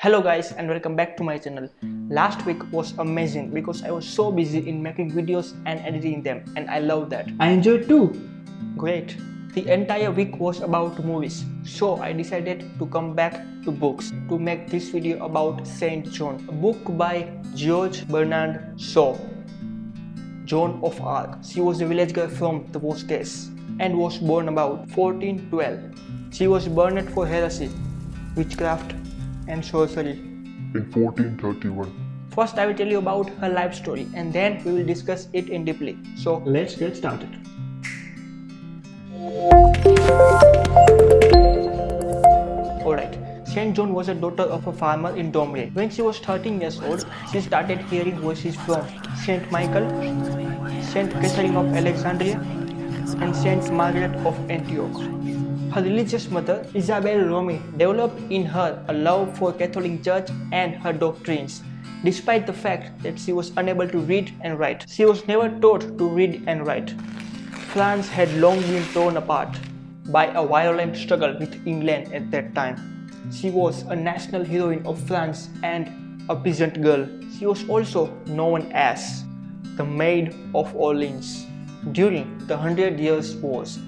Hello guys and welcome back to my channel. Last week was amazing because I was so busy in making videos and editing them, and I love that. I enjoyed too. Great. The entire week was about movies, so I decided to come back to books to make this video about Saint Joan, a book by George Bernard Shaw. Joan of Arc. She was a village girl from those days and was born about 1412. She was burned for heresy, witchcraft and sorcery in 1431. First I will tell you about her life story and then we will discuss it in deeply. So Let's get started. Alright, Saint Joan was a daughter of a farmer in Domremy. When she was 13 years old, she started hearing voices from St.Michael, Saint Catherine of Alexandria and Saint Margaret of Antioch. Her religious mother, Isabel Romee, developed in her a love for Catholic Church and her doctrines. Despite the fact that she was unable to read and write, she was never taught to read and write. France had long been torn apart by a violent struggle with England at that time. She was a national heroine of France and a peasant girl. She was also known as the Maid of Orleans. During the 100 Years' Wars,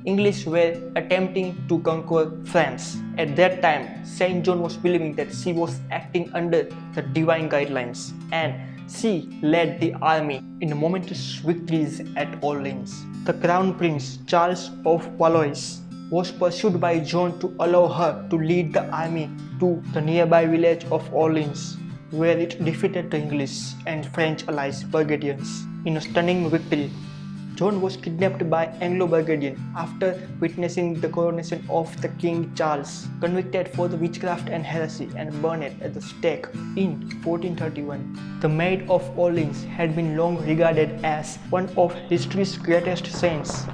English were attempting to conquer France. At that time, Saint Joan was believing that she was acting under the divine guidelines, and she led the army in momentous victories at Orleans. The Crown Prince Charles of Valois was pursued by Joan to allow her to lead the army to the nearby village of Orleans, where it defeated the English and French allies Burgundians in a stunning victory. Joan was kidnapped by Anglo-Burgundian after witnessing the coronation of the King Charles, convicted for the witchcraft and heresy and burned at the stake in 1431. The Maid of Orleans had been long regarded as one of history's greatest saints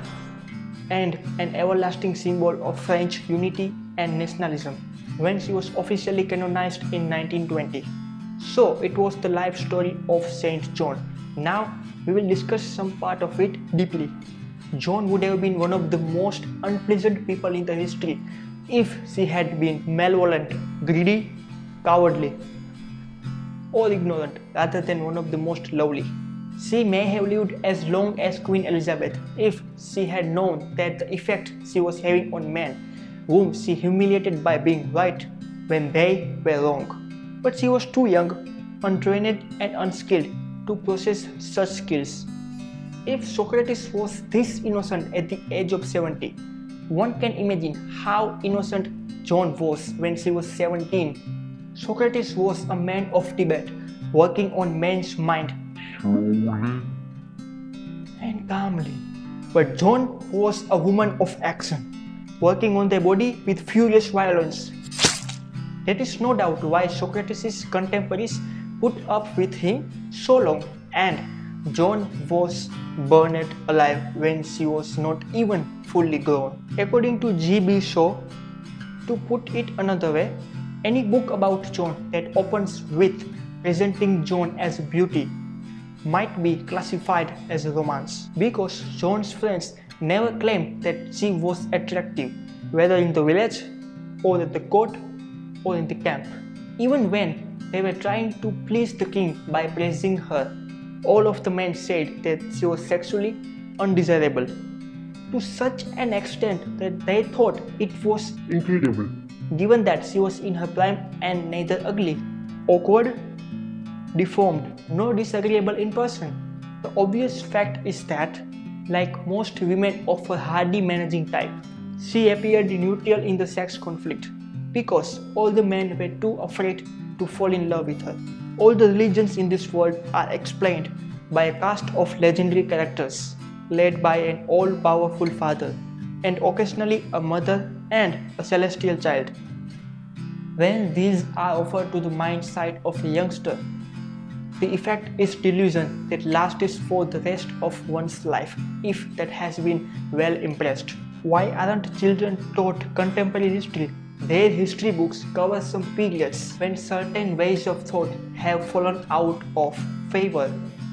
and an everlasting symbol of French unity and nationalism when she was officially canonized in 1920. So it was the life story of Saint Joan. Now we will discuss some part of it deeply. Joan would have been one of the most unpleasant people in the history if she had been malevolent, greedy, cowardly, or ignorant rather than one of the most lovely. She may have lived as long as Queen Elizabeth if she had known that the effect she was having on men, whom she humiliated by being right when they were wrong. But she was too young, untrained and unskilled to possess such skills. If Socrates was this innocent at the age of 70, one can imagine how innocent Joan was when she was 17. Socrates was a man of debate, working on man's mind and calmly. But Joan was a woman of action, working on their body with furious violence. There is no doubt why Socrates' contemporaries put up with him so long, and Joan was burned alive when she was not even fully grown. According to G.B. Shaw, to put it another way, any book about Joan that opens with presenting Joan as beauty might be classified as a romance, because Joan's friends never claimed that she was attractive, whether in the village or at the court or in the camp. Even when they were trying to please the king by praising her, all of the men said that she was sexually undesirable, to such an extent that they thought it was Incredible. given that she was in her prime and neither ugly, awkward, deformed, nor disagreeable in person. The obvious fact is that, like most women of a hardy managing type, she appeared neutral in the sex conflict because all the men were too afraid to fall in love with her. All the religions in this world are explained by a cast of legendary characters led by an all-powerful father and occasionally a mother and a celestial child. When these are offered to the mind sight of a youngster, the effect is delusion that lasts for the rest of one's life if that has been well impressed. Why aren't children taught contemporary history? Their history books cover some periods when certain ways of thought have fallen out of favor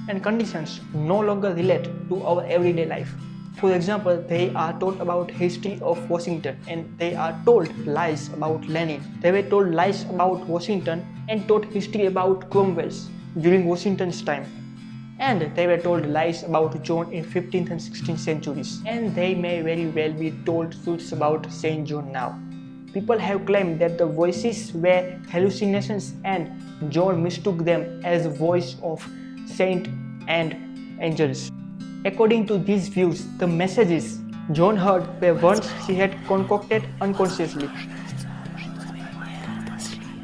and conditions no longer relate to our everyday life. For example, they are taught about history of Washington and they are told lies about Lenin. They were told lies about Washington and taught history about Cromwell's during Washington's time. And they were told lies about Joan in 15th and 16th centuries. And they may very well be told truths about Saint Joan now. People have claimed that the voices were hallucinations and Joan mistook them as the voice of saint and angels. According to these views, the messages Joan heard were ones she had concocted unconsciously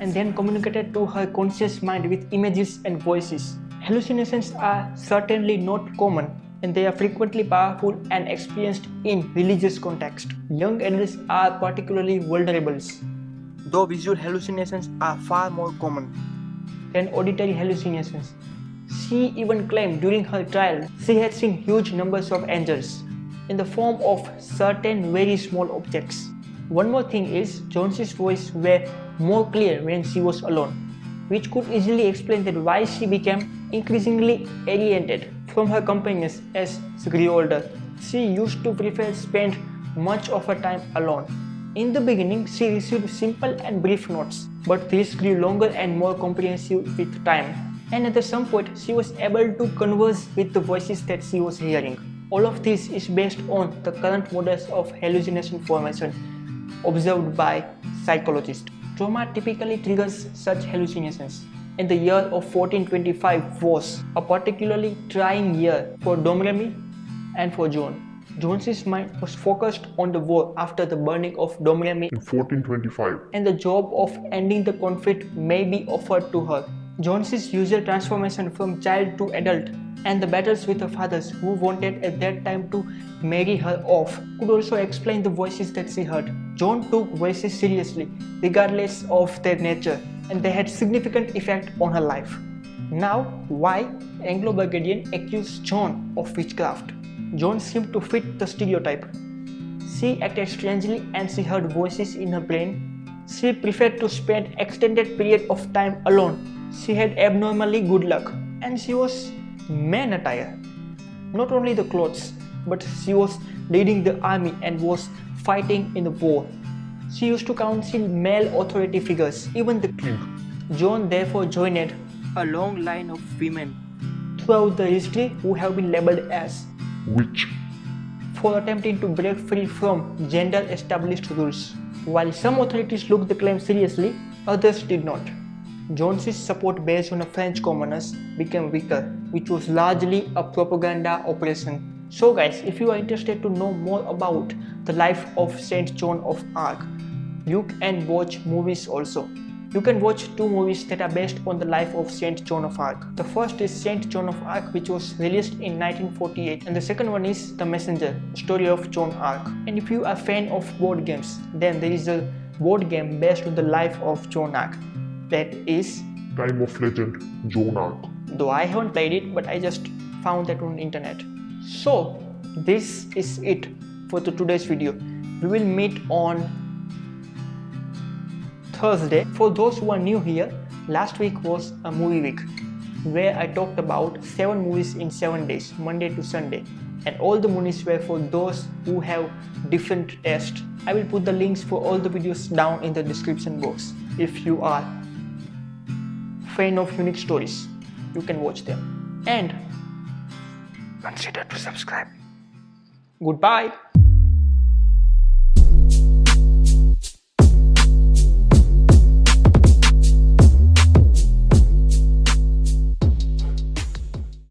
and then communicated to her conscious mind with images and voices. Hallucinations are certainly not common and they are frequently powerful and experienced in religious context. Young adults are particularly vulnerable, though visual hallucinations are far more common than auditory hallucinations. She even claimed during her trial she had seen huge numbers of angels in the form of certain very small objects. One more thing is Jones's voice were more clear when she was alone, which could easily explain that why she became increasingly alienated from her companions as she grew older. She used to prefer spend much of her time alone. In the beginning, she received simple and brief notes, but these grew longer and more comprehensive with time. And at some point, she was able to converse with the voices that she was hearing. All of this is based on the current models of hallucination formation observed by psychologists. Trauma typically triggers such hallucinations. And the year of 1425 was a particularly trying year for Domremy and for Joan. Jones's mind was focused on the war after the burning of Domremy in 1425, and the job of ending the conflict may be offered to her. Jones's usual transformation from child to adult and the battles with her fathers who wanted at that time to marry her off could also explain the voices that she heard. Joan took voices seriously regardless of their nature and they had significant effect on her life. Now, why Anglo-Burgundian accused Joan of witchcraft? Joan seemed to fit the stereotype. She acted strangely and she heard voices in her brain. She preferred to spend extended period of time alone. She had abnormally good luck and she was man attire. Not only the clothes, but she was leading the army and was fighting in the war. She used to counsel male authority figures, even the king. Joan therefore joined a long line of women throughout the history who have been labeled as witch, for attempting to break free from gender established rules. While some authorities looked the claim seriously, others did not. Jones's support based on the French commoners became weaker, which was largely a propaganda operation. So guys, if you are interested to know more about the life of Saint Joan of Arc, you can watch movies also. You can watch two movies that are based on the life of Saint Joan of Arc. The first is Saint Joan of Arc, which was released in 1948, and the second one is The Messenger, story of Joan of Arc. And if you are a fan of board games, then there is a board game based on the life of Joan of Arc. That is Time of Legend, Joan Arc. Though I haven't played it, but I just found that on the internet. So this is it for today's video. We will meet on Thursday. For those who are new here, last week was a movie week where I talked about 7 movies in 7 days, Monday to Sunday, and all the movies were for those who have different tastes. I will put the links for all the videos down in the description box. If you are fan of unique stories, you can watch them and consider to subscribe. Goodbye.